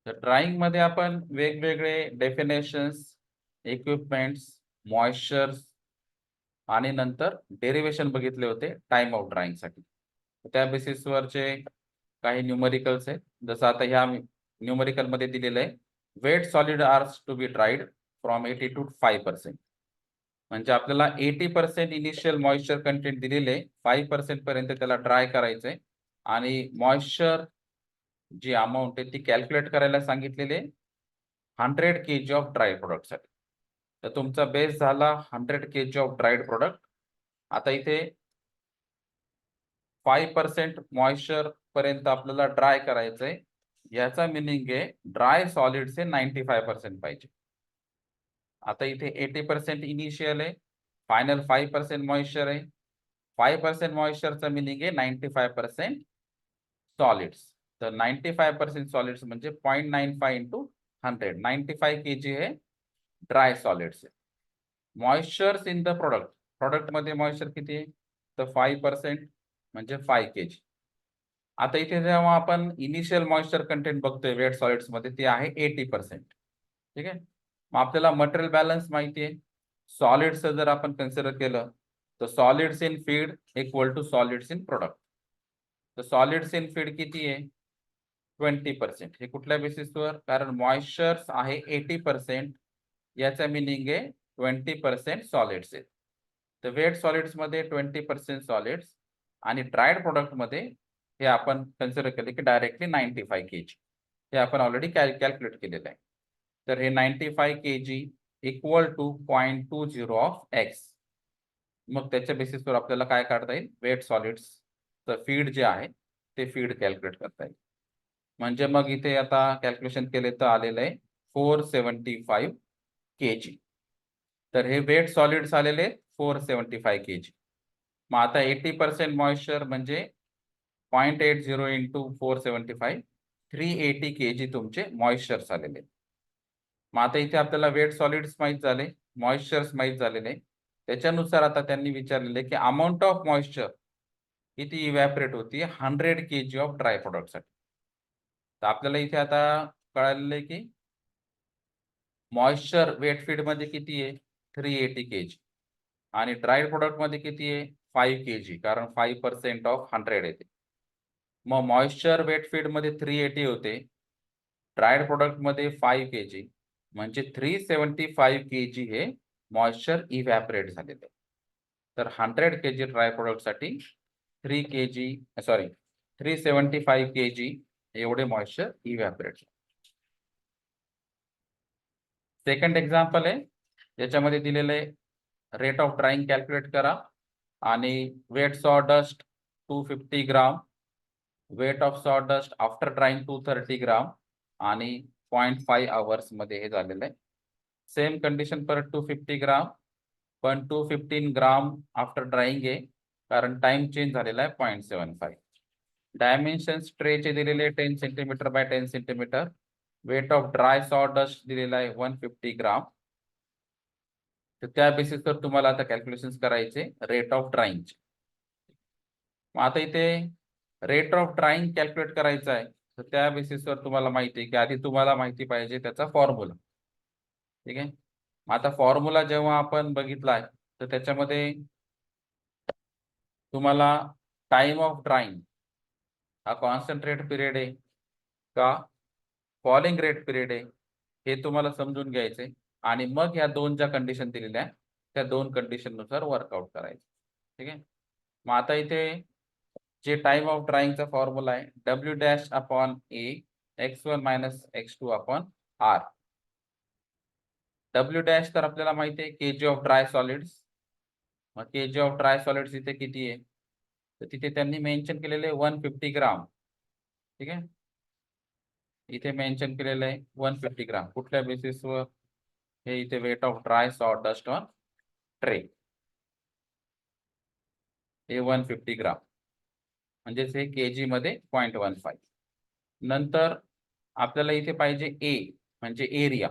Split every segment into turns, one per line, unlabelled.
तर ड्रॉइंग मध्ये आपण वेगवेगळे डेफिनेशन्स, इक्विपमेंट्स, मॉइश्चर्स आणि नंतर डेरिवेशन बघितले होते टाइम ऑफ ड्राइंगसाठी. त्या बेसिसवर जे काही न्यूमरिकल्स आहेत, जसं आता ह्या न्यूमरिकलमध्ये दिलेलं आहे, wet solid are to be dried from 80 to 5%. म्हणजे आपल्याला 80% इनिशियल मॉइश्चर कंटेंट दिलेले, 5% पर्यंत त्याला ड्राय करायचंय आणि मॉइश्चर जी अमाउंट आहे ती कॅल्क्युलेट करायला सांगितलेली आहे 100 kg ऑफ ड्राय प्रोडक्टसाठी. तर तुमचा बेस झाला 100 kg ऑफ ड्राईड प्रोडक्ट. आता इथे 5% मॉइश्चर पर्यंत आपल्याला ड्राय करायचंय. याचा मिनिंग आहे ड्राय सॉलिडचे 95% पाहिजे. आता इथे 80% इनिशियल आहे, फायनल 5% मॉइश्चर आहे. 5% मॉइश्चरचा मिनिंग आहे 95% सॉलिड्स. तर 95% सॉलिड्स म्हणजे 0.95 इंटू 100, 95 kg हे ड्राय सॉलिड्स आहे. मॉइश्चर्स इन द प्रोडक्ट, प्रोडक्टमध्ये मॉइश्चर किती आहे? तर 5% म्हणजे 5 kg. आता इथे जेव्हा आपण इनिशियल मॉइश्चर कंटेंट बघतोय वेट सॉलिड्समध्ये ते आहे 80%. ठीक आहे. मग आपल्याला मटेरियल बॅलन्स माहिती आहे. सॉलिड्सचं जर आपण कन्सिडर केलं तर solids in feed equal to solids in product. तर सॉलिड्स इन फीड किती आहे? 20%. हे कुठल्या बेसिसवर? कारण मॉइश्चर्स आहे 80%, याचा मिनिंग आहे 20% सॉलिड्स आहेत. तर वेट सॉलिड्समध्ये 20% सॉलिड्स आणि ड्रायड प्रोडक्टमध्ये हे आपण कन्सिडर केले की डायरेक्टली 95 kg. हे आपण ऑलरेडी कॅल्क्युलेट केलेलं आहे. तर हे 95 kg equal to 0.20 of X. मग त्याच्या बेसिसवर आपल्याला काय काढता येईल? वेट सॉलिड्सचं फीड जे आहे ते फीड कॅल्क्युलेट करता येईल. म्हणजे मग इथे आता कॅल्क्युलेशन केले तर आलेलं आहे 475 kg. तर हे वेट सॉलिड्स आलेले 475 kg. मग आता 80% मॉइश्चर म्हणजे 0.80 इंटू 475, 380 kg तुमचे मॉइश्चर्स आलेले. मग आता इथे आपल्याला वेट सॉलिड्स माहीत झाले, मॉइश्चर्स माहीत झालेले. त्याच्यानुसार आता त्यांनी विचारलेले की अमाऊंट ऑफ मॉइश्चर किती इव्हॅपरेट होती 100 kg ऑफ ड्राय प्रोडक्टसाठी. तर आपल्याला इथे आता कळालेलं आहे की मॉइश्चर वेट फीडमध्ये किती आहे? 380 kg आणि ड्राय प्रोडक्टमध्ये किती आहे? 5 kg, कारण 5% ऑफ 100 येते. मग मॉइश्चर वेट फीडमध्ये 380 होते, ड्रायड प्रोडक्टमध्ये 5 kg, म्हणजे 375 kg हे मॉइश्चर इव्हॅपरेट झालेलं आहे. तर 100 kg ड्राय प्रोडक्टसाठी 375 kg एवढे मॉइश्चर इव्हॅपरेट. सेकंड एक्झाम्पल आहे, याच्यामध्ये दिलेलं आहे रेट ऑफ ड्राइंग कॅल्क्युलेट करा आणि wet sawdust 250 gram, weight of sawdust after drying 230 gram आणि 0.5 आवर्स मध्ये हे झालेलं आहे. सेम कंडिशन परत 250 ग्राम, पण 215 ग्राम आफ्टर ड्राइंग आहे, कारण टाइम चेंज झालेला आहे 0.75. डायमेन्शन्स ट्रेचे दिलेले 10 centimetre by 10 centimetre. Weight of dry sawdust दिलेला आहे 150 ग्राम. तर त्या बेसिसवर तुम्हाला आता कॅल्क्युलेशन्स करायचे रेट ऑफ ड्राइंगचे. मग आता इथे रेट ऑफ ड्राइंग कॅल्क्युलेट करायचं आहे, तर त्या बेसिसवर तुम्हाला माहिती आहे की आधी तुम्हाला माहिती पाहिजे त्याचा फॉर्म्युला. ठीक आहे. मग आता फॉर्म्युला जेव्हा आपण बघितला आहे तर त्याच्यामध्ये तुम्हाला टाइम ऑफ ड्राइंग हा कॉन्स्टंट रेट पिरियड आहे का फॉलिंग रेट पिरियड आहे हे तुम्हाला समजून घ्यायचे आणि मग ह्या दोन ज्या कंडिशन दिलेल्या आहेत त्या दोन कंडिशन नुसार वर्कआउट करायचं. ठीक आहे. मग आता इथे जे टाइम ऑफ ड्राइंगचा फॉर्म्युला आहे W dash upon A x1 minus x2 upon R. W dash तर आपल्याला माहिती आहे केजी ऑफ ड्राय सॉलिड्स. मग केजी ऑफ ड्राय सॉलिड्स इथे किती आहे? तर तिथे त्यांनी मेन्शन केलेले 150 ग्राम. ठीक आहे. इथे मेन्शन केलेलं आहे 150 ग्राम. कुठल्या बेसिसवर? हे इथे weight of dry sawdust on tray हे 150 ग्राम, म्हणजेच हे केजी मध्ये 0.15. नंतर आपल्याला इथे पाहिजे ए म्हणजे एरिया.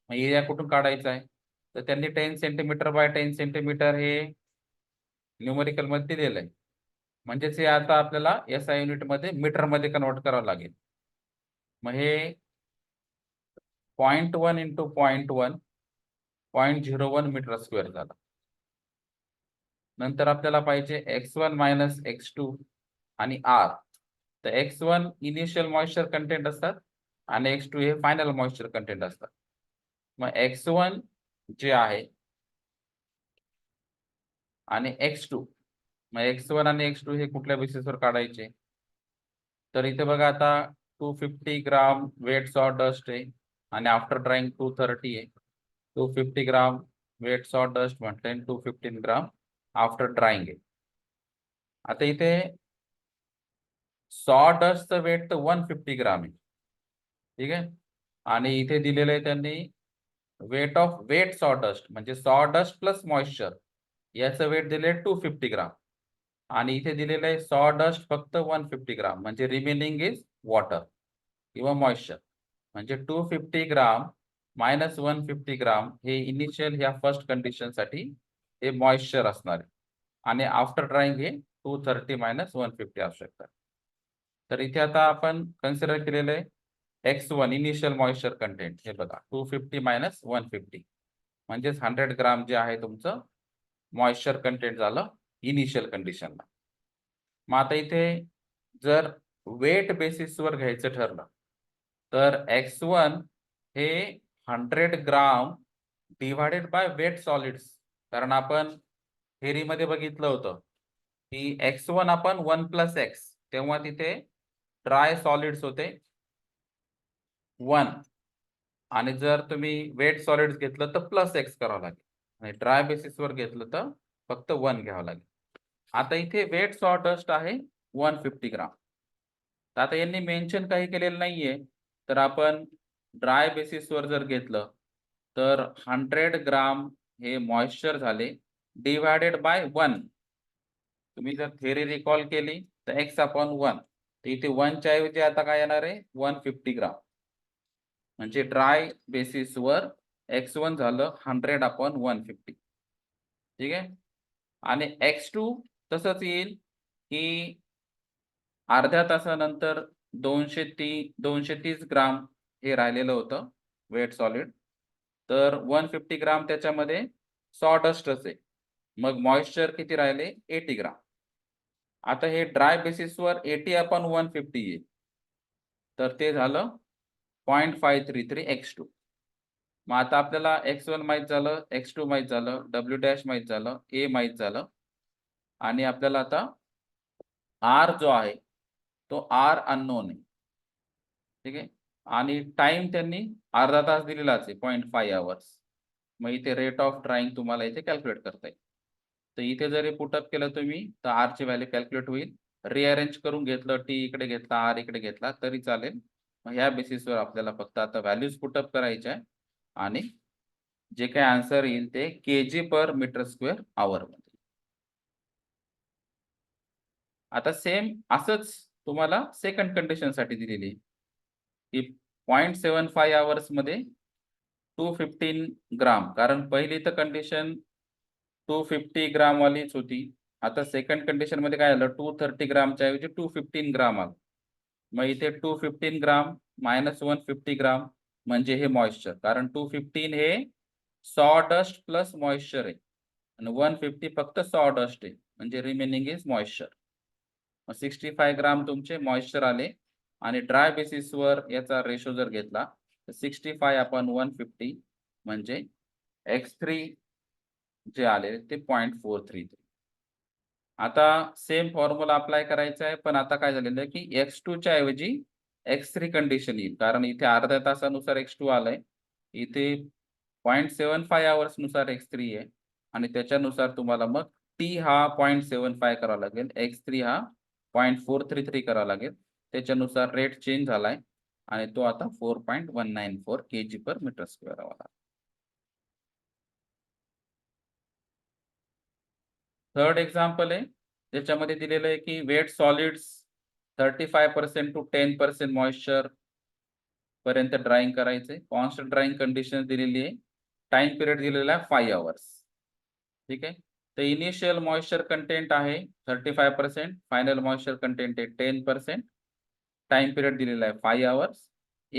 मग एरिया कुठून काढायचा आहे? तर त्यांनी 10 सेंटीमीटर बाय 10 सेंटीमीटर हे न्यूमरिकल मध्ये दिलेलं आहे. म्हणजेच हे आता आपल्याला एसआय युनिट मध्ये मीटर मध्ये कन्वर्ट करावं लागेल. मग हे 0.1 इंटू 0.1 0.01 मीटर स्क्वेअर झाला. नंतर आपल्याला पाहिजे x1 मायनस x2 आणि r. तर x1 इनिशियल मॉइश्चर कंटेंट असतात आणि x2 हे फायनल मॉइश्चर कंटेंट असतात. मग x1 जे आहे आणि x2, मग x1 आणि x2 हे कुठल्या बेसिसवर काढायचे? तर इथे बघा आता 250 ग्राम वेट सॉ डस्ट आहे आणि आफ्टर ड्राइंग 230 आहे. 250 ग्राम वेट सॉ डस्ट म्हटले 215 ग्राम आफ्टर ड्राइंग आहे. आता इथे सॉ डस्टचं वेट तर 150 ग्राम आहे, ठीक आहे. आणि इथे दिलेलं आहे त्यांनी वेट ऑफ वेट सॉ डस्ट म्हणजे सॉ डस्ट प्लस मॉइश्चर याचं वेट दिले 250 ग्राम आणि इथे दिलेलं आहे सॉ डस्ट फक्त 150 ग्राम म्हणजे रिमेनिंग इज वॉटर किंवा मॉइश्चर. म्हणजे 250 ग्राम मायनस 150 ग्राम हे इनिशियल ह्या फर्स्ट कंडिशनसाठी हे मॉइश्चर असणार आहे आणि आफ्टर ड्राइंग हे 230 मायनस 150 असू शकतात. तर इथे आता आपण कन्सिडर केलेलं आहे x1 इनिशियल मॉइश्चर कंटेंट. हे बघा 250 मायनस 150 म्हणजेच 100 ग्राम जे आहे तुमचं मॉइश्चर कंटेंट झालं इनिशियल कंडिशनला. मग आता इथे जर वेट बेसिसवर घ्यायचं ठरलं तर x1 हे 100 ग्राम डिवायडेड बाय वेट सॉलिड्स. कारण आपण थेरीमध्ये बघितलं होतं की x1 आपण 1 प्लस एक्स, तेव्हा तिथे ड्राय सॉलिड्स होते 1 आणि जर तुम्ही वेट सॉलिड्स घेतलं तर प्लस एक्स करावं लागेल आणि ड्राय बेसिसवर घेतलं तर फक्त 1 घ्यावं लागेल. आता इथे वेट सॉ डस्ट आहे 150 ग्राम. तर आता यांनी मेन्शन काही केलेलं नाहीये, तर आपण ड्राय बेसिसवर जर घेतलं तर 100 ग्राम हे मॉइश्चर झाले डिवायडेड बाय 1. तुम्ही जर थेरी रिकॉल केली तर x अपॉन 1, तर इथे 1 च्या ऐवजी आता काय येणार आहे 150 ग्राम. म्हणजे ड्राय बेसिसवर x1 झालं 100 अपॉन 150, ठीक आहे. आणि x2 तसंच येईल की अर्ध्या तासानंतर 230 ग्राम हे राहिलेलं होतं वेट सॉलिड. तर 150 ग्राम त्याच्यामध्ये सॉडस्टच आहे. मग मॉइश्चर किती राहिले 80 ग्राम. आता हे ड्राय बेसिसवर 80 अपॉन 150 आहे, तर ते झालं 0.533 x2. मग आता आपल्याला x1 माहित झालं, x2 माहित झालं, w डॅश माहित झालं, a माहित झालं आणि आपल्याला आता r जो आहे तो r अननोन आहे, ठीक आहे. आणि टाइम त्यांनी अर्धा तास दिलेलाच आहे 0.5 आवर्स. मग इथे रेट ऑफ ड्राइंग तुम्हाला इथे कॅल्क्युलेट करता येईल. तर इथे जरी पुटअप केलं तुम्ही तर r ची व्हॅल्यू कॅल्क्युलेट होईल. रिअरेंज करून घेतलं, t इकडे घेतला, r इकडे घेतला तरी चालेल. मग ह्या बेसिसवर आपल्याला फक्त आता व्हॅल्यूज पुटअप करायच्या आहे आणि जे काही आन्सर येईल ते kg पर मीटर स्क्वेअर आवर मध्ये. आता सेम असंच तुम्हाला सेकंड कंडिशन साठी दिलेली आहे की 0.75 आवर्स मध्ये 215 ग्राम. कारण पहिली तर कंडिशन 250 ग्राम वालीच होती. आता सेकंड कंडिशन मध्ये काय झालं 230 ग्रामच्या ऐवजी 215 ग्राम आलं. मग इथे 215 ग्राम मायनस 150 ग्राम म्हणजे हे मॉइश्चर. कारण 215 हे सॉडस्ट प्लस मॉइश्चर आहे आणि 150 फक्त सॉडस्ट आहे म्हणजे रिमेनिंग इज मॉइश्चर. मग 65 ग्राम तुमचे मॉइश्चर आले आणि ड्राय बेसिसवर याचा रेशो जर घेतला तर 65 अपॉन 150 म्हणजे x3 जे आले ते 0.433. आता सेम फॉर्म्युला अप्लाय करायचा आहे, पण आता काय झालेलं आहे की x2 च्या ऐवजी x3 कंडिशन येईल. कारण इथे अर्ध्या तासानुसार x2 आलंय, इथे 0.75 आवर्स नुसार x3 आहे आणि त्याच्यानुसार तुम्हाला मग t हा 0.75 करावा लागेल, x3 हा 0.433 करावा लागेल. त्याच्यानुसार रेट चेंज झालाय आणि तो आता 4.194 kg पर मीटर स्क्वेअर आला. थर्ड एक्झाम्पल आहे ज्याच्यामध्ये दिलेलं आहे की वेट सॉलिड्स 35% टू 10% मॉइश्चर पर्यंत ड्राइंग करायचे. कॉन्स्टंट ड्राइंग कंडिशन दिलेली आहे. टाइम पिरियड दिलेला आहे 5 आवर्स, ठीक आहे. तर इनिशियल मॉइश्चर कंटेंट आहे 35%, फायनल मॉइश्चर कंटेंट आहे 10%. टाइम पिरियड दिलेला आहे 5 आवर्स.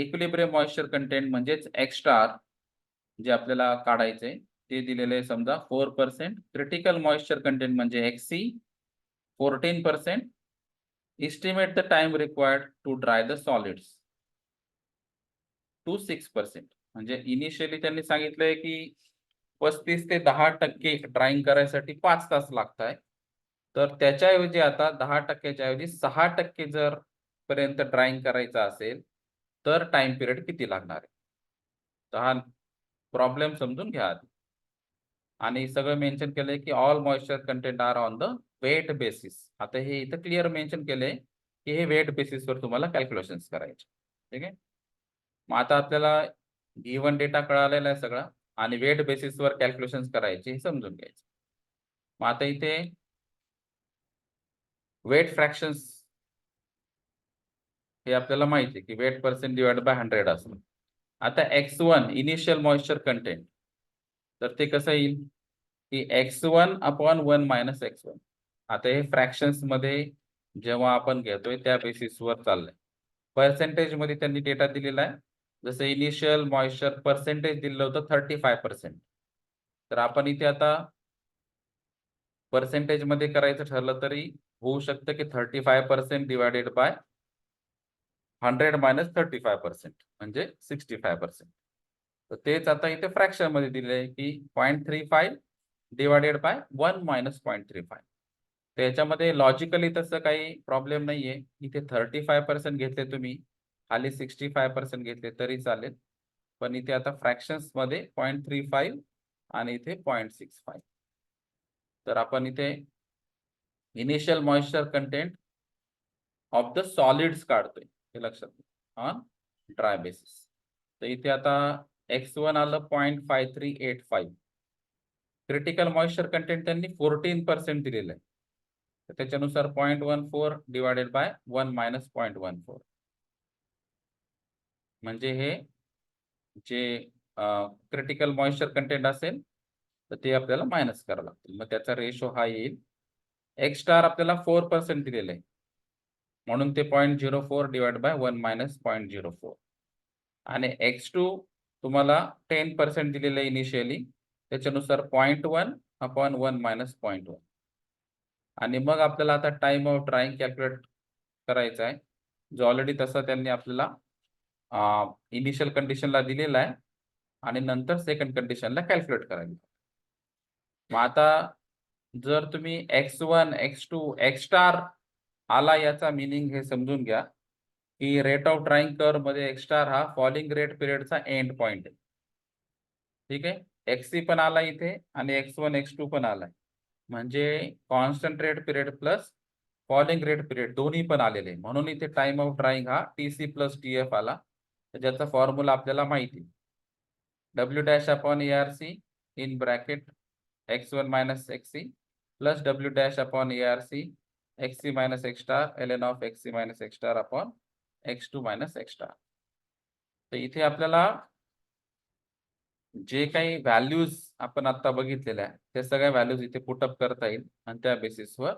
इक्विलिब्रियम मॉइश्चर कंटेंट म्हणजेच एक्स स्टार जे आपल्याला काढायचे ते दिलेले आहे समजा 4%. क्रिटिकल मॉइश्चर कंटेंट म्हणजे Xc 14%. Estimate the time required to dry the solids to 6%. म्हणजे इनिशियली त्यांनी सांगितलंय की 35 ते 10% ड्राइंग करायसाठी 5 तास लागत आहे. तर त्याच्याऐवजी आता 10%च्या ऐवजी 6% जर पर्यंत ड्राइंग करायचं असेल तर टाइम पिरियड किती लागणार आहे. तर हा प्रॉब्लेम समजून घ्या आधी. आणि सगळं मेन्शन केलंय की all moisture content are on the wet basis. आता हे इथं क्लिअर मेन्शन केलंय की हे वेट बेसिसवर तुम्हाला कॅल्क्युलेशन्स करायचे. ठीक आहे. मग आता आपल्याला गिव्हन डेटा कळालेला आहे सगळा आणि वेट बेसिसवर कॅल्क्युलेशन्स करायचे हे समजून घ्यायचे. मग आता इथे वेट फ्रॅक्शन्स हे आपल्याला माहिती आहे की वेट पर्सेंट डिवाइड बाय 100 असतं. आता x1 इनिशियल मॉइश्चर कंटेंट तर ते कसं येईल की x1 अपॉन 1 मायनस x1. आता हे फ्रॅक्शन्स मध्ये जेव्हा आपण घेतोय त्या बेसिसवर चाललंय. पर्सेंटेज मध्ये त्यांनी डेटा दिलेला आहे. जसं इनिशियल मॉइश्चर पर्सेंटेज दिलं होतं 35%. तर आपण इथे आता पर्सेंटेज मध्ये करायचं ठरलं तरी होऊ शकतं की 35% डिवायडेड बाय 100 मायनस 35% म्हणजे 65%. तर तेच आता इथे फ्रॅक्शन मध्ये दिले आहे की 0.35 डिवायडेड बाय 1 मायनस 0.35. तर याच्यामध्ये लॉजिकली तसं काही प्रॉब्लेम नाहीये. इथे 35% घेतले तुम्ही, खाली 65% घेतले तरी चालेल. पण इथे आता फ्रॅक्शन्स मध्ये 0.35 आणि इथे 0.65. तर आपण इथे initial moisture content of the solids काढतोय हे लक्षात घ्या ऑन ड्राय बेसिस. तर इथे आता x1 आलं 0.5385. क्रिटिकल मॉइश्चर कंटेंट त्यांनी 14% दिलेलं आहे. तर त्याच्यानुसार 0.14 डिवायडेड बाय 1 मायनस 0.14 म्हणजे हे जे क्रिटिकल मॉइश्चर कंटेंट असेल तर ते आपल्याला मायनस करावं लागतील. मग त्याचा रेशो हा येईल. एक्स स्टार आपल्याला 4% दिलेलं आहे म्हणून ते 0.04 डिवाइड बाय 1 मायनस 0.04. आणि x2 तुम्हाला 10% दिलेलं आहे इनिशियली त्याच्यानुसार 0.1 अपॉन 1 मायनस 0.1. आणि मग आपल्याला आता टाइम ऑफ ड्राइंग कॅल्क्युलेट करायचा आहे जो ऑलरेडी तसा त्यांनी आपल्याला इनिशियल कंडिशनला दिलेला आहे आणि नंतर सेकंड कंडिशनला कॅल्क्युलेट करायला. मग आता जर तुम्ही x1 x2 x स्टार आला याचा मीनिंग हे समजून घ्या की रेट ऑफ ड्राइंग कर्व मध्ये x स्टार हा फॉलिंग रेट पिरियडचा एंड पॉइंट आहे. ठीक आहे. xc पण आला इथे आणि x1 x2 पण आलाय म्हणजे constant rate period plus falling rate period दोन्ही पण आलेले. म्हणून इथे टाइम ऑफ ड्राइंग हा TC प्लस TF आला. ज्याचा फॉर्म्युला आपल्याला माहिती W dash upon ARC in bracket x1 minus xc plus W dash upon ARC xc minus x star ln of xc minus x star upon x2 minus x star. तर इथे आपल्याला जे काही values आपण आता बघितलेल्या आहे त्या सगळ्या व्हॅल्यूज इथे पुटअप करता येईल आणि त्या बेसिसवर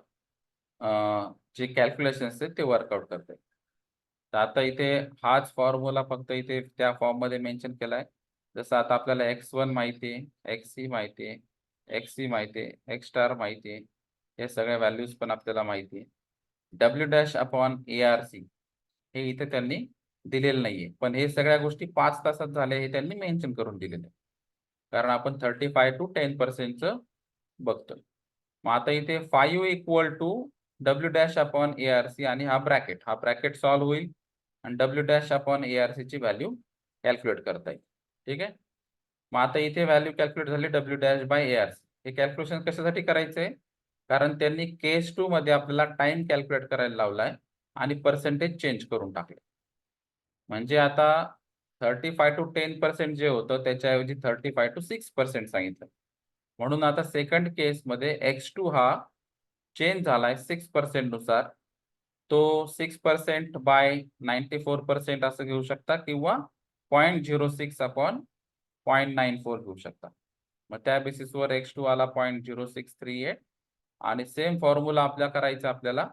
जे कॅल्क्युलेशन्स आहेत ते वर्कआउट करता येईल. तर आता इथे हाच फॉर्म्युला फक्त इथे त्या फॉर्म मध्ये मेन्शन केलाय. जसं आता आपल्याला x1 माहिती आहे, xc माहिती आहे, xc माहिती आहे, x स्टार माहिती आहे. हे सगळ्या व्हॅल्यूज पण आपल्याला माहिती आहे. W डॅश अपॉन ARC हे इथे त्यांनी दिलेलं नाहीये पण हे सगळ्या गोष्टी 5 तासात झाल्या हे त्यांनी मेन्शन करून दिलेलं आहे. कारण आपण 35 to 10% बघतोय. मग आता इथे 5 equal to W dash upon ARC आणि हा ब्रॅकेट सॉल्व्ह होईल आणि W डॅश अपॉन ARC ची व्हॅल्यू कॅल्क्युलेट करता येईल. ठीक आहे. मग आता इथे व्हॅल्यू कॅल्क्युलेट झाली W डॅश बाय ARC. हे कॅल्क्युलेशन कशासाठी करायचंय कारण त्यांनी केस 2 मध्ये आपल्याला टाइम कॅल्क्युलेट करायला लावलाय आणि पर्सेंटेज चेंज करून टाकले. म्हणजे आता 35 to 10% जे होतं त्याच्याऐवजी 35 to 6% सांगितलं. म्हणून आता सेकंड केस मध्ये x2 हा चेंज झालाय 6% नुसार. तो 6% बाय 94% असं घेऊ शकता किंवा 0.06 अपॉन 0.94 घेऊ शकता. मग त्या बेसिसवर x2 आला 0.0638 आणि सेम फॉर्म्युला करायचा आपल्याला.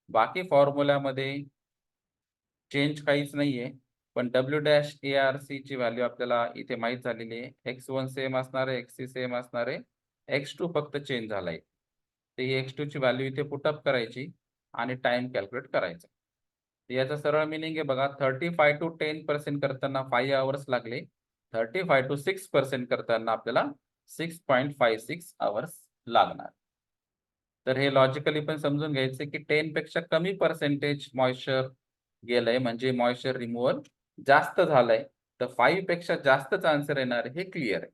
बाकी फॉर्म्युल्यामध्ये चेंज काहीच नाहीये पण डब्ल्यू डॅश ARC ची व्हॅल्यू आपल्याला इथे माहित झालेली आहे. x1 सेम असणार आहे, x3 सेम असणार आहे, x2 फक्त चेंज झालाय. तर ही x2 ची व्हॅल्यू इथे पुटअप करायची आणि टाइम कॅल्क्युलेट करायचा. याचा सरळ मिनिंग आहे बघा, 35 to 10% करताना 5 आवर्स लागले, 35 to 6% करताना आपल्याला 6.56 आवर्स लागणार. तर हे लॉजिकली पण समजून घ्यायचं की 10 पेक्षा कमी पर्सेंटेज मॉइश्चर गेलंय म्हणजे मॉइश्चर रिमूव्हल जास्त झालंय. तर 5 पेक्षा जास्तच आन्सर येणार हे क्लिअर आहे.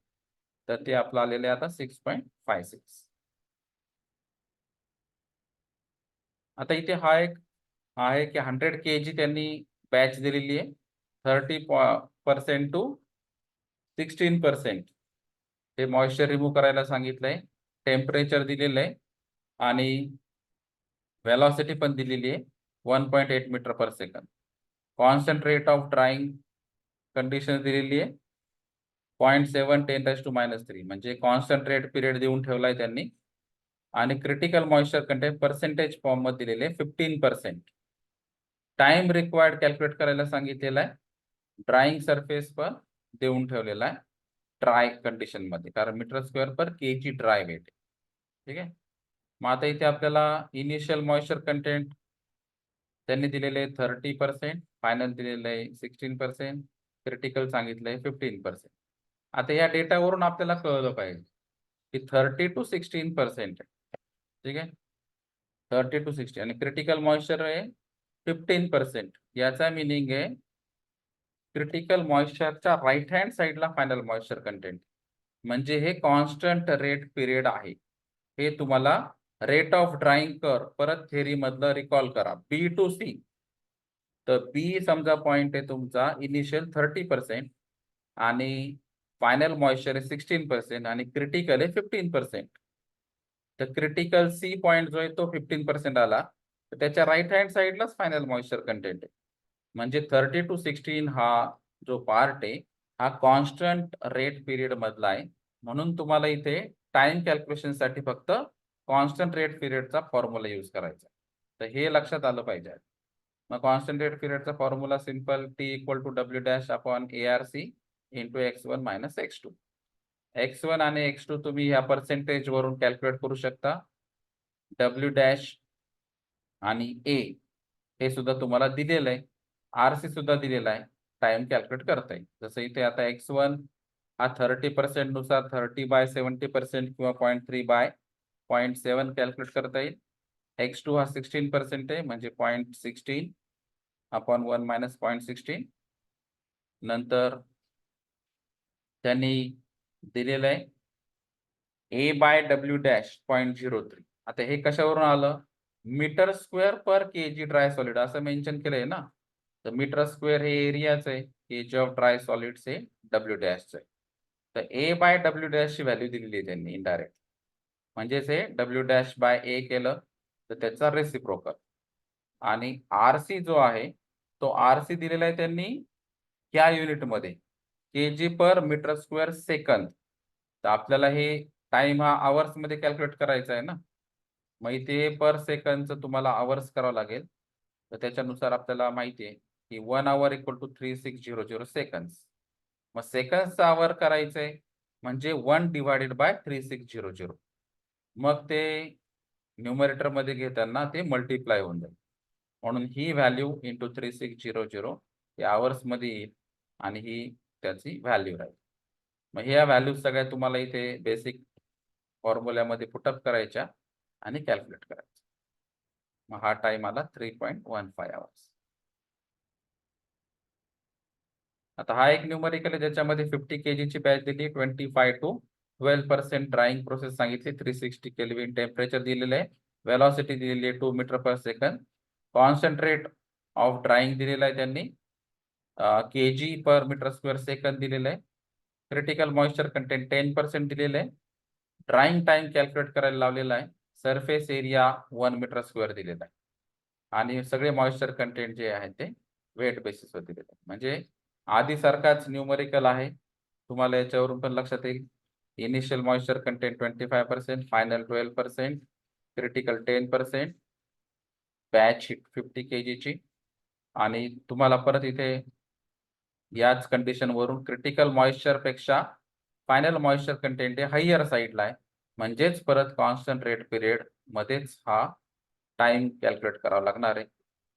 तर ते आपलं आलेलं आहे आता 6.56. आता इथे हा एक आहे की 100 kg त्यांनी बॅच दिलेली आहे. 30% टू 16% हे मॉइश्चर रिमूव्ह करायला सांगितलंय. टेम्परेचर दिलेलं आहे आणि वेलॉसिटी पण दिलेली आहे 1.8 मीटर पर सेकंद. Constant rate of drying condition दिलेली आहे 0.7 10⁻³ म्हणजे कॉन्स्टंट रेट पिरियड देऊन ठेवलाय त्यांनी आणि critical moisture content percentage form मध्ये दिलेले 15%. टाइम रिक्वायर्ड कॅल्क्युलेट करायला सांगितलेला आहे. ड्राइंग सरफेस पर देऊन ठेवलेला आहे ड्राय कंडिशन मध्ये, कारण मीटर स्क्वेअर पर केजी ड्राय वेट. ठीक आहे. मग आता इथे आपल्याला इनिशियल मॉइश्चर कंटेंट त्यांनी दिलेले 30%, फायनल दिलेलं आहे 16%, क्रिटिकल सांगितलंय 15%. आता या डेटावरून आपल्याला कळलं पाहिजे की 30 to 16%. ठीक आहे, 30 to 60 आणि क्रिटिकल मॉइश्चर आहे 15%. याचा मिनिंग आहे क्रिटिकल मॉइश्चरच्या राईट हँड साइडला फायनल मॉइश्चर कंटेंट, म्हणजे हे कॉन्स्टंट रेट पिरियड आहे. हे तुम्हाला रेट ऑफ ड्राइंग कर परत थेरी मधलं रिकॉल करा. B to C. तर बी समजा पॉइंट आहे तुमचा इनिशियल 30% आणि फायनल मॉइश्चर आहे 16% आणि क्रिटिकल आहे 15%. तर क्रिटिकल सी पॉइंट जो आहे तो 15% आला, तर त्याच्या राईट हँड साइडलाच फायनल मॉइश्चर कंटेंट आहे. म्हणजे 30 to 16 हा जो पार्ट आहे हा कॉन्स्टंट रेट पिरियड मधला आहे. म्हणून तुम्हाला इथे टाइम कॅल्क्युलेशन साठी फक्त कॉन्स्टंट रेट पिरियडचा फॉर्म्युला यूज करायचा. तर हे लक्षात आलं पाहिजे. मग कॉन्स्टंट रेट पिरियडचा formula simple T = W dash upon ARC into x1 minus x2. x1 आणि x2 तुम्ही ह्या पर्सेंटेज वरून कॅल्क्युलेट करू शकता. W डॅश आणि A हे सुद्धा तुम्हाला दिलेलं आहे. RC सुद्धा दिलेला आहे. टाइम कॅल्क्युलेट करता येईल. जसं इथे आता x1 हा 30% नुसार 30/70% किंवा 0.3/0.7 कॅल्क्युलेट करता येईल. x2 हा 16% आहे म्हणजे 0.16 अपॉन 1 मायनस 0.16. नंतर त्यांनी दिलेलं आहे A/W डॅश 0.03. आता हे कशावरून आलं? मीटर स्क्वेअर पर केजी ड्राय सॉलिड असं मेन्शन केलंय ना. तर मीटर स्क्वेअर हे एरियाच आहे, केजी ऑफ ड्राय सॉलिड्स हे W डॅशचं आहे. तर A/W डॅश ची व्हॅल्यू दिलेली आहे त्यांनी इनडायरेक्ट. म्हणजेच हे W डॅश बाय A केलं तर त्याचा रेसिप्रोकल. आणि RC जो आहे तो RC दिलेला आहे त्यांनी या युनिटमध्ये KG per metre square second. तर आपल्याला हे टाइम हा आवर्स मध्ये कॅल्क्युलेट करायचा आहे ना. मग इथे पर सेकंदचं तुम्हाला आवर्स करावं लागेल. तर त्याच्यानुसार आपल्याला माहिती आहे की 1 hour = 3600 सेकंड्स. मग सेकंड्सचा आवर करायचंय म्हणजे 1/3600. मग ते न्यूमरेटर मध्ये घेताना ते मल्टिप्लाय होऊन जाईल. म्हणून ही व्हॅल्यू इंटू 3600 हे आवर्स मध्ये येईल आणि ही त्याची व्हॅल्यू राहील. मग ह्या व्हॅल्यू सगळ्या तुम्हाला इथे बेसिक फॉर्म्युल्यामध्ये पुटअप करायच्या आणि कॅल्क्युलेट करायचं. मग हा टाइम आला 3.15 आवर्स. आता हा एक न्यूमरिकल आहे ज्याच्यामध्ये 50 kg ची बॅच दिली, 25 to 12% ड्राइंग प्रोसेस सांगितली, 360 केल्विन टेम्परेचर दिलेलं आहे, वेलॉसिटी दिलेली आहे 2 मीटर पर सेकंद, कॉन्स्टंट रेट ऑफ ड्राइंग दिलेला आहे त्यांनी केजी पर मीटर स्क्वेअर सेकंद दिलेलं आहे, क्रिटिकल मॉइश्चर कंटेंट 10% दिलेलं आहे, ड्राइंग टाइम कॅल्क्युलेट करायला लावलेला आहे, सरफेस एरिया 1 मीटर स्क्वेअर दिलेला आहे आणि सगळे मॉइश्चर कंटेंट जे आहे ते वेट बेसिसवर दिलेले आहे. म्हणजे आधी सारखाच न्यूमरिकल आहे. तुम्हाला याच्यावरून पण लक्षात येईल initial moisture content 25%, final 12%, critical 10%, batch 50 kg ची आणि तुम्हाला परत इथे याच कंडिशन वरून क्रिटिकल मॉइश्चर पेक्षा फायनल मॉइश्चर कंटेंट हे हायर साईडला आहे, म्हणजेच परत कॉन्स्टंट पिरियड मध्येच हा टाइम कॅल्क्युलेट करावा लागणार आहे.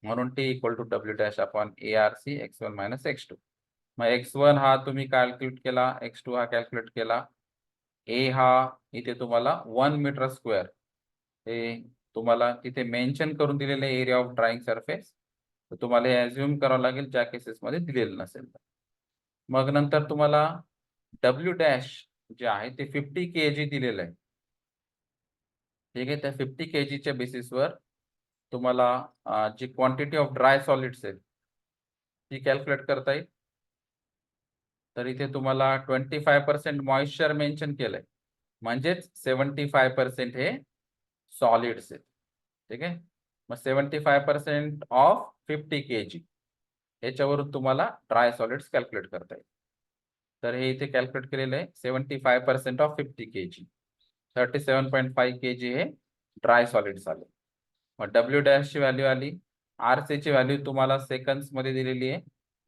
म्हणून T equal to W' upon ARC x1 minus x2. मग x1 हा तुम्ही कॅल्क्युलेट केला, x2 हा कॅल्क्युलेट केला. A हा इथे तुम्हाला 1 मीटर स्क्वेअर हे तुम्हाला तिथे मेन्शन करून दिलेले एरिया ऑफ ड्राइंग सरफेस. तर तुम्हाला हे अज्युम करावं लागेल ज्या केसेसमध्ये दिलेलं नसेल तर. मग नंतर तुम्हाला W' जे आहे ते 50 kg दिलेलं आहे. ठीक आहे, त्या 50 kgच्या बेसिसवर तुम्हाला जी क्वांटिटी ऑफ ड्राय सॉलिड्स आहेत ती कॅल्क्युलेट करता येईल. तर इथे तुम्हाला 25% मॉइश्चर मेन्शन केलंय, म्हणजेच 75% हे सॉलिड्स आहेत. ठीक आहे, मग 75% ऑफ 50 kg याच्यावरून तुम्हाला ड्राय सॉलिड्स कॅल्क्युलेट करता येईल. तर हे इथे कॅल्क्युलेट केलेलं आहे 75% ऑफ 50 kg. 37.5 kg हे ड्राय सॉलिड्स आले. मग W' ची व्हॅल्यू आली. RC ची व्हॅल्यू तुम्हाला सेकंड्स मध्ये दिलेली आहे.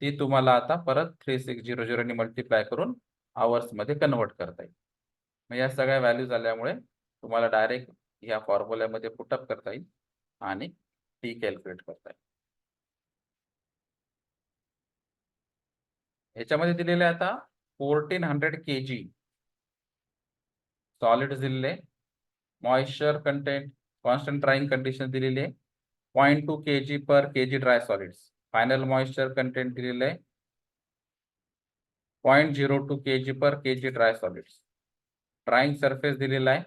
ती तुम्हाला आता परत 3600 ने मल्टिप्लाय करून आवर्स मध्ये कन्वर्ट करता येईल. मग या सगळ्या व्हॅल्यू झाल्यामुळे तुम्हाला डायरेक्ट या फॉर्म्युल्यामध्ये पुटअप करता येईल आणि टी कॅल्क्युलेट करता येईल. याच्यामध्ये दिलेले आता 1400 kg सॉलिड्स दिलेले, moisture content constant drying condition दिलेली आहे 0.2 kg per kg dry solids. Final moisture content दिलेलं आहे 0.02 kg per kg dry solids. Drying surface दिलेला आहे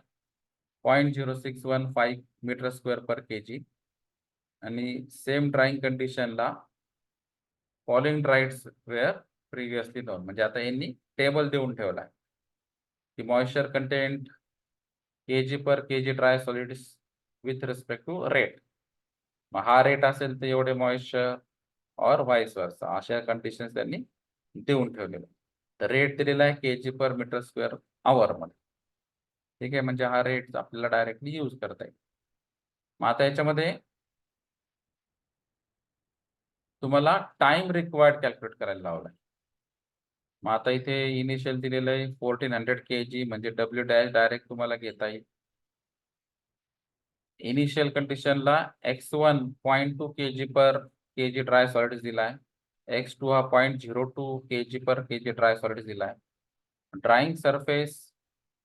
0.0615 मीटर स्क्वेअर पर kg. आणि सेम ड्राइंग कंडिशनला following dryings were previously known, म्हणजे आता यांनी टेबल देऊन ठेवला आहे की moisture content kg per kg dry solids with respect to rate. मग हा रेट असेल तर एवढे मॉइश्चर और वाइस वर्सा अशा कंडिशन्स त्यांनी देऊन ठेवलेले. तर रेट दिलेला आहे kg पर मीटर स्क्वेअर आवर मध्ये. ठीक आहे, म्हणजे हा रेट आपल्याला डायरेक्टली यूज करता येईल. मग आता याच्यामध्ये तुम्हाला टाइम रिक्वायर्ड कॅल्क्युलेट करायला लावला. मग आता इथे इनिशियल दिलेलं आहे 1400 kg, म्हणजे W' डायरेक्ट तुम्हाला घेता येईल. इनिशियल कंडिशनला x1 0.2 kg per kg dry solids दिला आहे, x2 हा 0.02 kg per kg dry solids दिला आहे. ड्राइंग सरफेस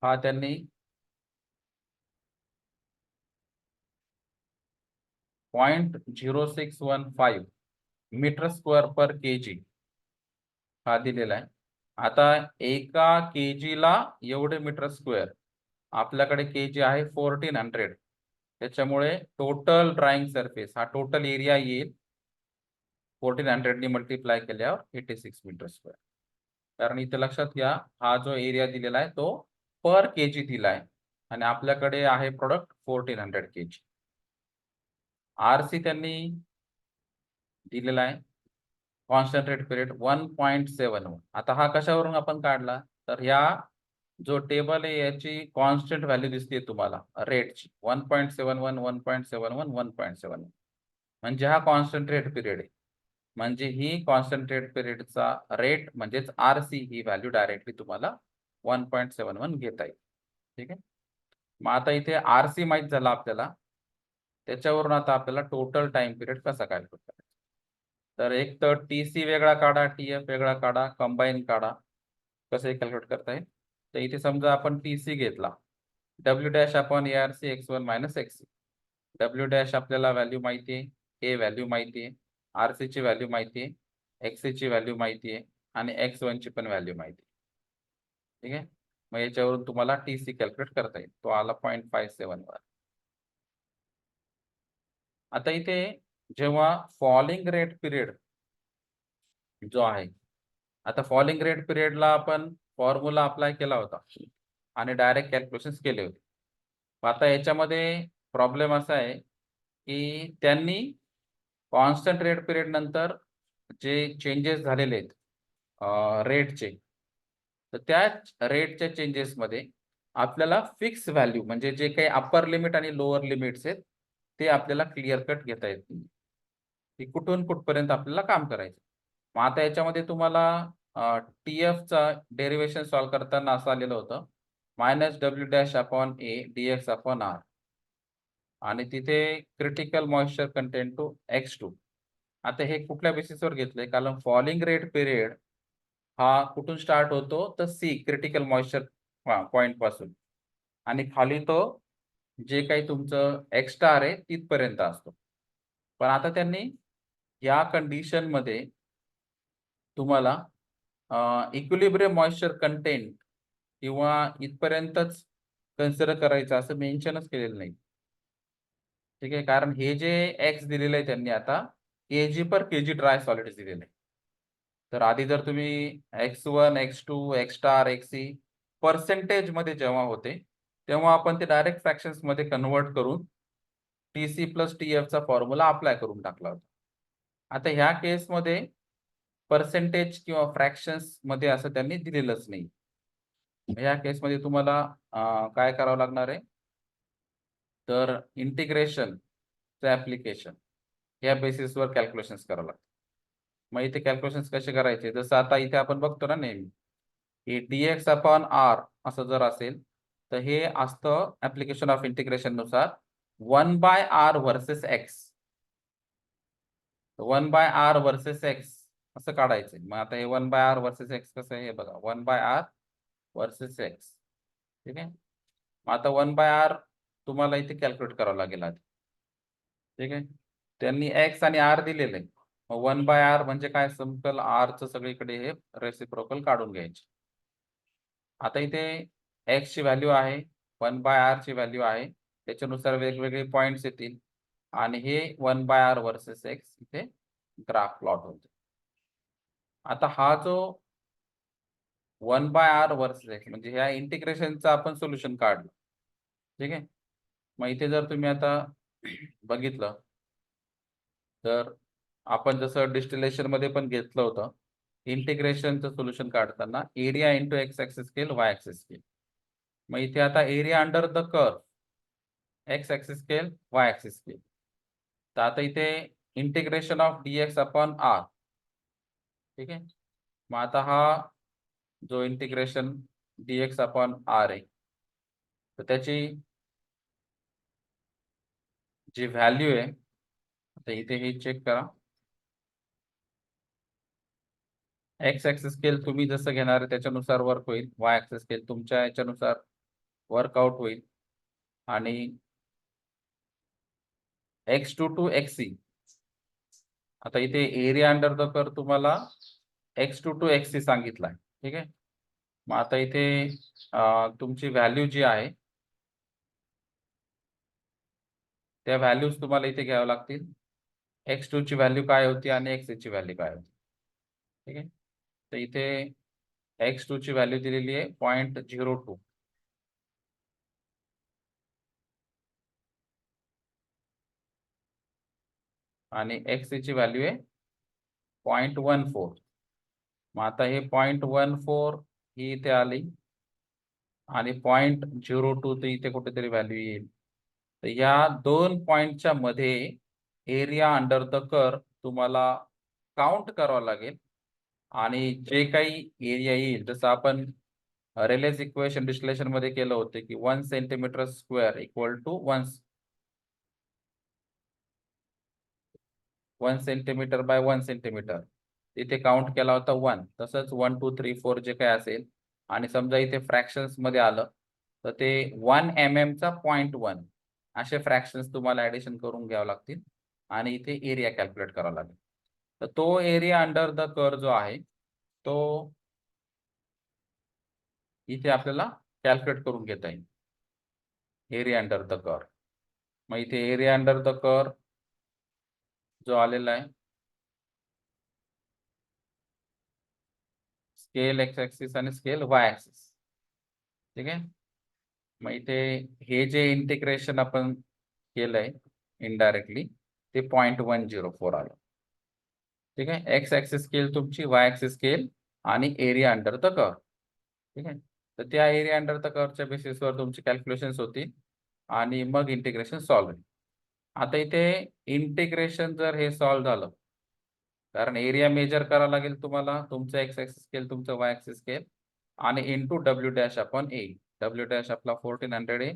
हा त्यांनी 0.0615 मीटर स्क्वेअर पर kg हा दिलेला आहे. आता एका kgला एवढे मीटर स्क्वेअर, आपल्याकडे kg आहे 1400, त्याच्यामुळे टोटल ड्राइंग सरफेस हा टोटल एरिया येईल 1400 ने मल्टिप्लाय केल्यावर 86 मीटर स्क्वेअर. कारण इथे लक्षात घ्या हा जो एरिया दिलेला आहे तो पर kg दिला आहे आणि आपल्याकडे आहे प्रोडक्ट 1400 kg. RC त्यांनी दिलेला आहे कॉन्सन्ट्रेट पिरियड 1.71. आता हा कशावरून आपण काढला, तर ह्या जो टेबल आहे याची कॉन्स्टंट व्हॅल्यू दिसते तुम्हाला रेटची 1.71 1.71 1.71, म्हणजे हा कॉन्सन्ट्रेट पिरियड आहे. म्हणजे ही कॉन्सन्ट्रेट पिरियडचा रेट म्हणजेच RC ही व्हॅल्यू डायरेक्टली तुम्हाला 1.71 घेता येईल. ठीक आहे, मग आता इथे RC माहित झाला आपल्याला, त्याच्यावरून आता आपल्याला टोटल टाइम पिरियड कसा कॅल्क्युलेट करायचा. तर एक तर TC वेगळा काढा, TF वेगळा काढा, कंबाईन काढा. कसं कॅल्क्युलेट करता येईल, तर इथे समजा आपण TC घेतला W' upon ARC x1 minus x. W' आपल्याला व्हॅल्यू माहिती आहे, A व्हॅल्यू माहिती आहे, RC ची व्हॅल्यू माहिती आहे, XC ची व्हॅल्यू माहिती आहे आणि x1 ची पण व्हॅल्यू माहिती आहे. ठीक आहे, मग याच्यावरून तुम्हाला TC कॅल्क्युलेट करता येईल. तो आला 0.57 वर. आता इथे जेव्हा फॉलिंग रेट पिरियड जो आहे, आता फॉलिंग रेट पिरियडला आपण फॉर्म्युला अप्लाय केला होता आणि डायरेक्ट कॅल्क्युलेशन्स केले होते. आता याच्यामध्ये प्रॉब्लेम असा आहे की त्यांनी कॉन्स्टंट रेट पिरियड नंतर जे चेंजेस झालेले आहेत रेटचे, तर त्या रेटच्या चेंजेसमध्ये आपल्याला फिक्स व्हॅल्यू म्हणजे जे काही अप्पर लिमिट आणि लोअर लिमिट्स आहेत ते आपल्याला क्लिअर कट घेता येत नाही, की कुठून कुठपर्यंत आपल्याला काम करायचं. मग आता याच्यामध्ये तुम्हाला टीएफचा डेरिव्हेशन सॉल्व करताना असं आलेलं होतं -w' a dx/r आणि तिथे critical moisture content to x2. आता हे कुठल्या बेसिसवर घेतलंय? कारण फॉलिंग रेट पिरियड हा कुठून स्टार्ट होतो? तर सी क्रिटिकल मॉइश्चर पॉइंट पासून आणि खाली तो जे काही तुमचं x* आहे तिथपर्यंत असतो. पण आता त्यांनी या कंडिशनमध्ये तुम्हाला इक्विलिब्रियम मॉइश्चर कंटेंट किंवा इथपर्यंतच कन्सिडर करायचं असं मेन्शनच केलेलं नाही. ठीक आहे. कारण हे जे एक्स दिलेलं आहे त्यांनी आता kg/kg ड्राय सॉलिड्स दिलेलं आहे. तर आधी जर तुम्ही x1, x2, x* xc पर्सेंटेजमध्ये जेव्हा होते, तेव्हा आपण ते डायरेक्ट फ्रॅक्शन्समध्ये कन्व्हर्ट करून Tc+Tfचा फॉर्म्युला अप्लाय करून टाकला होता. आता ह्या केसमध्ये पर्सेंटेज किंवा फ्रॅक्शन्समध्ये असं त्यांनी दिलेलंच नाही. ह्या केसमध्ये तुम्हाला काय करावं लागणार आहे? तर इंटिग्रेशनचं ॲप्लिकेशन या बेसिसवर कॅल्क्युलेशन्स करावं लागतं. मग इथे कॅल्क्युलेशन्स कसे करायचे? जसं आता इथे आपण बघतो ना नेहमी, की dx/r असं जर असेल, तर हे असतं ॲप्लिकेशन ऑफ इंटिग्रेशननुसार 1/r versus x. 1/r versus x असं काढायचं. मग आता हे 1/r व्हर्सेस x कसं आहे? हे बघा 1/r व्हर्सेस x. ठीक आहे. मग आता 1/r तुम्हाला इथे कॅल्क्युलेट करावं लागेल आधी. ठीक आहे. त्यांनी x आणि r दिलेलं आहे. मग 1/r म्हणजे काय? सिंपल rचं सगळीकडे हे रेसिप्रोकल काढून घ्यायचे. आता इथे x ची व्हॅल्यू आहे, 1/r ची व्हॅल्यू आहे. त्याच्यानुसार वेगवेगळे पॉइंट्स येतील आणि हे 1/r व्हर्सेस x इथे ग्राफ प्लॉट होतो. आता हा जो 1/r व्हर्सेस x म्हणजे ह्या इंटिग्रेशनचं आपण सोल्युशन काढलं. ठीक आहे. मग इथे जर तुम्ही आता बघितलं, तर आपण जसं डिस्टिलेशनमध्ये पण घेतलं होतं, इंटिग्रेशनचं सोल्युशन काढताना area into x axis scale, y axis scale. मग इथे आता area under the curve x axis scale, y axis scale. तर आता इथे इंटिग्रेशन ऑफ dx/r. ठीक आहे. मग आता हा जो इंटिग्रेशन dx/r आहे, तर त्याची जी व्हॅल्यू आहे, आता इथे हे चेक करा. x ॲक्सिस स्केल तुम्ही जसं घेणार आहे त्याच्यानुसार वर्क होईल. y ॲक्सिस स्केल तुमच्या याच्यानुसार वर्कआउट होईल आणि x2 टू xc. आता इथे एरिया अंडर द कर्व तुम्हाला x2 टू xc सांगितला आहे. ठीक आहे. मग आता इथे तुमची व्हॅल्यू जी आहे, त्या व्हॅल्यूज तुम्हाला इथे घ्याव्या लागतील. x2 ची व्हॅल्यू काय होती आणि xc ची व्हॅल्यू काय होती. ठीक आहे. तर इथे x2 ची व्हॅल्यू दिलेली आहे 0.02 आणि xc ची व्हॅल्यू आहे 0.14. मग आता हे 0.14 ही इथे आली आणि 0.02 तर इथे कुठेतरी व्हॅल्यू येईल. तर या दोन पॉइंटच्या मध्ये एरिया अंडर द कर्व तुम्हाला काउंट करावं लागेल आणि जे काही एरिया येईल, जसं आपण रेलेस इक्वेशन डिस्टिलेशन मध्ये केलं होतं, की 1 centimetre square equal to 1 centimetre by 1 centimetre. इथे काउंट केला होता 1. तसंच 1, 2, 3, 4 जे काही असेल आणि समजा इथे फ्रॅक्शन्स मध्ये आलं, तर ते 1 चा 0.1 असे फ्रॅक्शन्स तुम्हाला ॲडिशन करून घ्यावं लागतील आणि इथे एरिया कॅल्क्युलेट करावा लागेल. तर तो एरिया अंडर द कर्व जो आहे, तो इथे आपल्याला कॅल्क्युलेट करून घेता येईल. Area under the curve. मग इथे एरिया अंडर द कर्व जो आलेला आहे, स्केल x ॲक्सिस आणि स्केल y ॲक्सिस. ठीक आहे. मग इथे हे जे इंटिग्रेशन आपण केलंय इनडायरेक्टली, ते 0.104 आलं. ठीक आहे. x ॲक्सिस स्केल तुमची, y ॲक्सिस स्केल आणि एरिया अंडर द कर्व. ठीक आहे. तर त्या एरिया अंडर द कर्वच्या बेसिसवर तुमची कॅल्क्युलेशन्स होतील आणि मग इंटिग्रेशन सॉल्व्ह होईल. आता इथे इंटिग्रेशन जर हे सॉल्व्ह झालं, कारण एरिया मेजर करावा लागेल तुम्हाला, तुमचं एक्स ऍक्सिस स्केल, तुमचं वाय ऍक्सिस स्केल, आणि इंटू डब्ल्यू डॅश अपॉन ए. डब्ल्यू डॅश आपला 1400 आहे,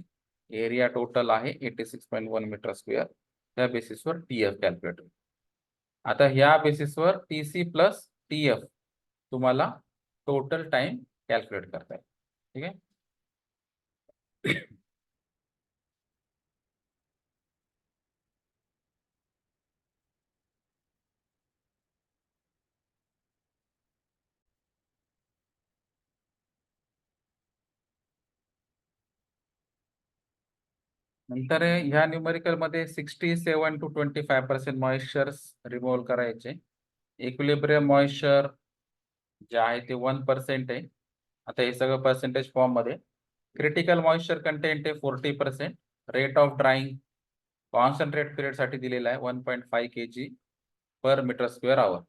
एरिया टोटल आहे 86.1 मीटर स्क्वेअर. त्या बेसिसवर टीएफ कॅल्क्युलेट होईल. आता ह्या बेसिसवर टीसी प्लस टीएफ तुम्हाला टोटल टाइम कॅल्क्युलेट करता येईल. ठीक आहे. नंतर ह्या न्यूमेरिकल मध्ये 67 to 25% मॉइश्चर्स रिमूव्ह करायचे. इक्विलिब्रियम मॉइश्चर जे आहे ते 1% आहे. आता हे सगळं पर्सेंटेज फॉर्म मध्ये. क्रिटिकल मॉइश्चर कंटेंट आहे 40%. Rate of drawing concentrate period साठी दिलेला आहे 1.5 kg पर मीटर स्क्वेअर आवर.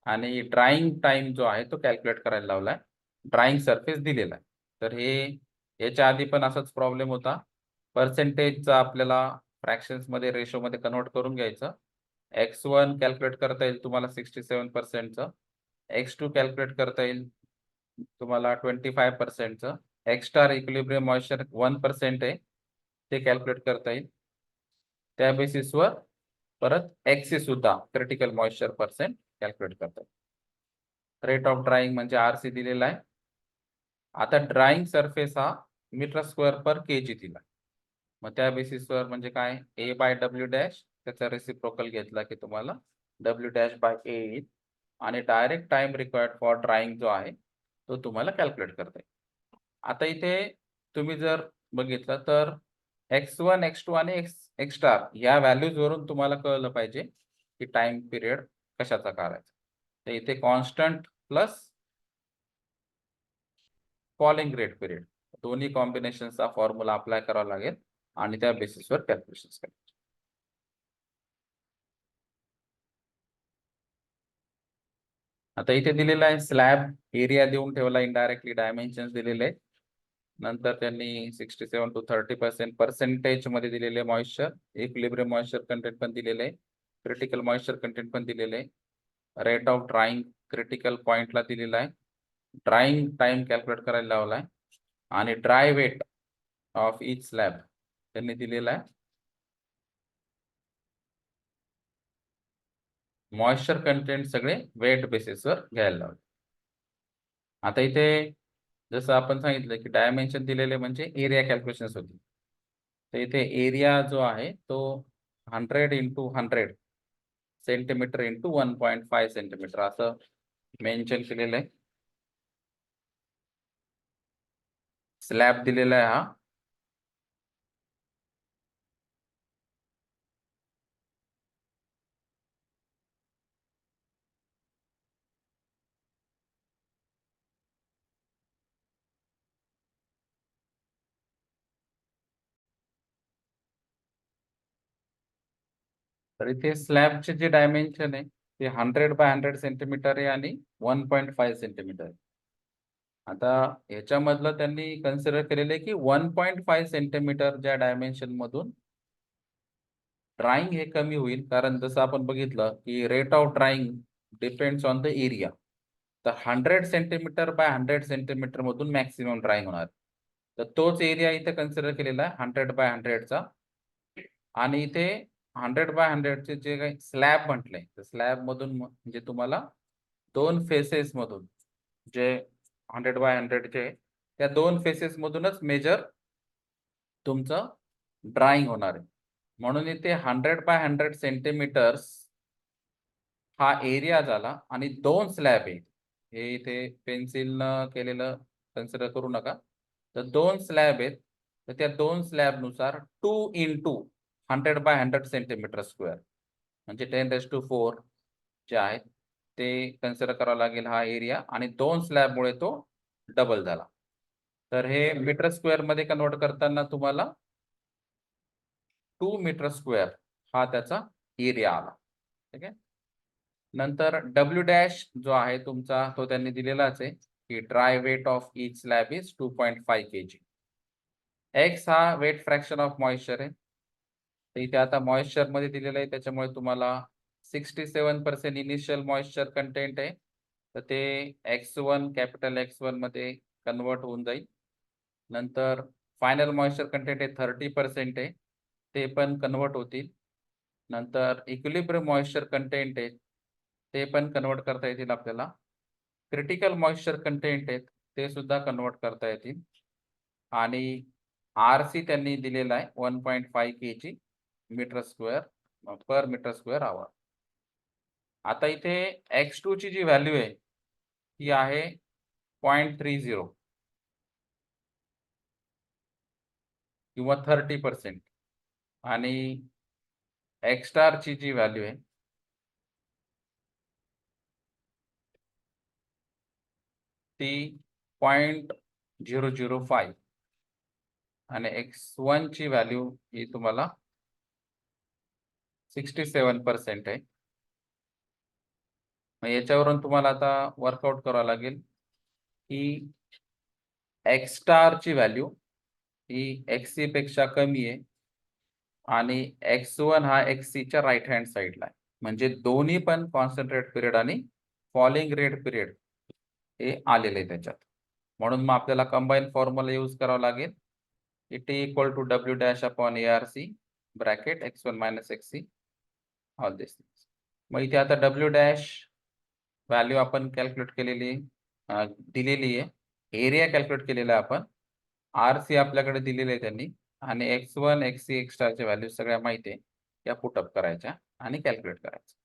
आणि ड्राईंग टाइम जो आहे तो कॅल्क्युलेट करायला लावलाय. ड्राईंग सरफेस दिलेला आहे. तर हे याच्या आधी पण असाच प्रॉब्लेम होता. पर्सेंटेजचा आपल्याला फ्रॅक्शन्स मध्ये रेशो मध्ये कन्वर्ट करून घ्यायचं. x1 कॅल्क्युलेट करता येईल तुम्हाला 67%चं. x2 कॅल्क्युलेट करता येईल तुम्हाला 25%चं. एक्स स्टार इक्विलिब्रियम मॉइश्चर 1% आहे, ते कॅल्क्युलेट करता येईल. त्या बेसिसवर परत एक्सी सुद्धा क्रिटिकल मॉइश्चर पर्सेंट कॅल्क्युलेट करता येईल. रेट ऑफ ड्राईंग म्हणजे आरसी दिलेला आहे. आता ड्राईंग सरफेस हा मीटर स्क्वेअर पर केजी दिला. मग त्या बेसिसवर म्हणजे काय, ए बाय डब्ल्यू डॅश, त्याचा रेसिप्रोकल घेतला की तुम्हाला डब्ल्यू डॅश बाय ए येईल. आणि direct time required for drawing जो आहे तो तुम्हाला कॅल्क्युलेट करता येईल. आता इथे तुम्ही जर बघितलं तर x1, x2 आणि एक्स स्टार या व्हॅल्यूज वरून तुम्हाला कळलं पाहिजे की टाइम पिरियड कशाचा काढायचा. तर इथे constant plus falling rate period दोन्ही कॉम्बिनेशनचा फॉर्म्युला अप्लाय करावा लागेल आणि त्या बेसिसवर कॅल्क्युलेशन करायचे. आता इथे दिलेला आहे स्लॅब एरिया देऊन ठेवला, इनडायरेक्टली डायमेन्शन दिलेले आहेत. नंतर त्यांनी 67 to 30% पर्सेंटेज मध्ये दिलेले मॉइश्चर, इक्विलिब्रियम मॉइश्चर कंटेंट पण दिलेले आहे, क्रिटिकल मॉइश्चर कंटेंट पण दिलेले आहे. रेट ऑफ ड्राईंग क्रिटिकल पॉइंटला दिलेला आहे. ड्राईंग टाइम कॅल्क्युलेट करायला लावला आहे. आणि dry weight of each slab त्यांनी दिलेला आहे. मॉइश्चर कंटेंट सगळे वेट बेसिसवर घ्यायला लावले. आता इथे जसं आपण सांगितलं की डायमेन्शन दिलेले म्हणजे एरिया कॅल्क्युलेशन्स होती. तर इथे एरिया जो आहे तो 100 into 100 सेंटीमीटर इंटू 1.5 सेंटीमीटर असं मेन्शन केलेलं आहे. स्लॅब दिलेला आहे हा. तर इथे स्लॅबचे जे डायमेन्शन आहे ते 100 by 100 सेंटीमीटर आहे आणि 1.5 सेंटीमीटर आहे. आता याच्यामधलं त्यांनी कन्सिडर केलेलं आहे की 1.5 सेंटीमीटर ज्या डायमेन्शन मधून ड्राईंग हे कमी होईल, कारण जसं आपण बघितलं की rate of drawing depends on the area. तर 100 सेंटीमीटर बाय 100 सेंटीमीटर मधून मॅक्सिमम ड्राईंग होणार. तर तोच एरिया इथे कन्सिडर केलेला आहे 100 by 100चा. आणि इथे 100 by 100चे जे काही स्लॅब म्हटले, तर स्लॅब मधून म्हणजे तुम्हाला दोन फेसेस मधून जे 100 by 100चे त्या दोन फेसेस मधूनच मेजर तुमचं ड्राईंग होणार आहे. म्हणून इथे 100 by 100 सेंटीमीटर्स हा एरिया झाला आणि दोन स्लॅब आहे. हे इथे पेन्सिलनं केलेलं कन्सिडर करू नका. तर दोन स्लॅब आहेत. तर त्या दोन स्लॅब नुसार 2 into 100 by 100 सेंटीमीटर स्क्वेअर म्हणजे 10⁴ जे आहे ते कन्सिडर करावं लागेल हा एरिया. आणि दोन स्लॅबमुळे तो डबल झाला. तर हे मीटर स्क्वेअर मध्ये कन्वर्ट करताना तुम्हाला 2 मीटर स्क्वेअर हा त्याचा एरिया आला. ठीक आहे. नंतर डब्ल्यू डॅश जो आहे तुमचा तो त्यांनी दिलेलाच आहे की dry weight of each slab is 2.5 kg. X हा वेट फ्रॅक्शन ऑफ मॉइश्चर आहे. तर इथे आता मॉइश्चर मध्ये दिलेलं आहे त्याच्यामुळे तुम्हाला 67% इनिशियल मॉइश्चर कंटेंट आहे, तर ते X1 कॅपिटल X1 मध्ये कन्वर्ट होऊन जाईल. नंतर फायनल मॉइश्चर कंटेंट आहे 30% आहे, ते पण कन्वर्ट होतील. नंतर इक्विलिब्रियम मॉइश्चर कंटेंट आहे, ते पण कन्वर्ट करता येतील आपल्याला. क्रिटिकल मॉइश्चर कंटेंट आहेत, ते सुद्धा कन्वर्ट करता येतील. आणि RC त्यांनी दिलेला आहे 1.5 kg मीटर स्क्वेअर पर मीटर स्क्वेअर आवर. आता इथे X2 ची जी व्हॅल्यू आहे ती आहे 0.30 किंवा 30% आणि X स्टार ची जी व्हॅल्यू आहे ती 0.005 आणि X1 ची व्हॅल्यू ही तुम्हाला 67% आहे. मग याच्यावरून तुम्हाला आता वर्कआउट करावं लागेल की X स्टार ची व्हॅल्यू ही XC पेक्षा कमी आहे आणि X1 हा XC च्या राइट हँड साइडला आहे. म्हणजे दोन्ही पण कॉन्सन्ट्रेट पिरियड आणि फॉलिंग रेट पिरियड हे आलेले आहे त्याच्यात. म्हणून मग आपल्याला कंबाईन फॉर्म्युला यूज करावा लागेल. T equal to W dash upon ARC bracket X1 minus XC all this things. मग इथे आता W डॅश व्हॅल्यू आपण कॅल्क्युलेट केलेली दिलेली आहे. एरिया कॅल्क्युलेट केलेला आहे आपण. RC आपल्याकडे दिलेले आहे त्यांनी आणि X1, XC, X स्टारच्या व्हॅल्यू सगळ्या माहिती आहे. त्या पुटअप करायच्या आणि कॅल्क्युलेट करायचं.